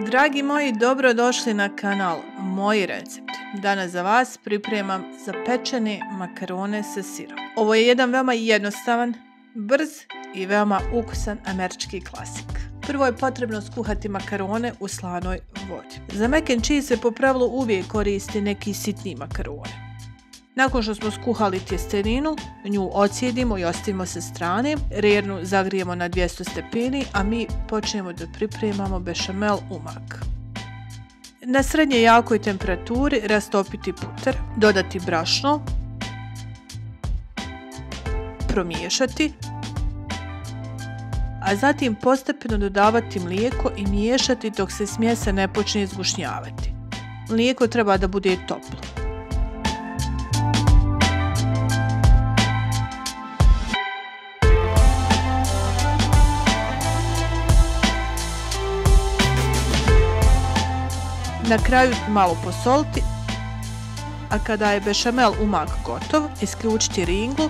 Dragi moji, dobrodošli na kanal Moji recepti. Danas za vas pripremam zapečene makarone sa sirom. Ovo je jedan veoma jednostavan, brz i veoma ukusan američki klasik. Prvo je potrebno skuhati makarone u slanoj vodi. Za mac and cheese se po pravilu uvijek koristi neki sitni makarone. Nakon što smo skuhali tjesteninu, nju ocijedimo i ostavimo sa strane. Rernu zagrijemo na 200 stepeni, a mi počnemo da pripremamo bešamel u mak. Na srednje jakoj temperaturi rastopiti puter, dodati brašno, promiješati, a zatim postepeno dodavati mlijeko i miješati dok se smjesa ne počne izgušnjavati. Mlijeko treba da bude toplo. Na kraju malo posoliti, a kada je bešamel u mak gotov, isključiti ringlu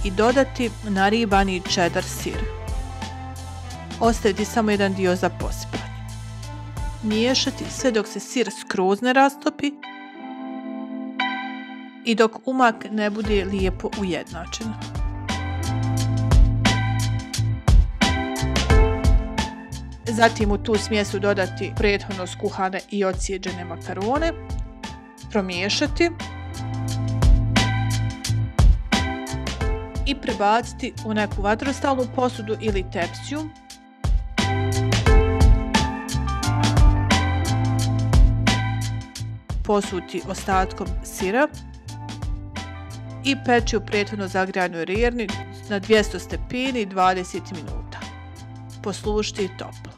i dodati naribani cheddar sir. Ostaviti samo jedan dio za posipanje. Miješati sve dok se sir skroz ne rastopi i dok umak ne bude lijepo ujednačen. Zatim u tu smjesu dodati prethodno skuhane i ocijeđene makarone, promiješati i prebaciti u neku vatrostalnu posudu ili tepsiju. Posuti ostatkom sira i peći u prethodno zagrijanoj rerni na 200 stepeni 20 minuta. Poslužiti toplo.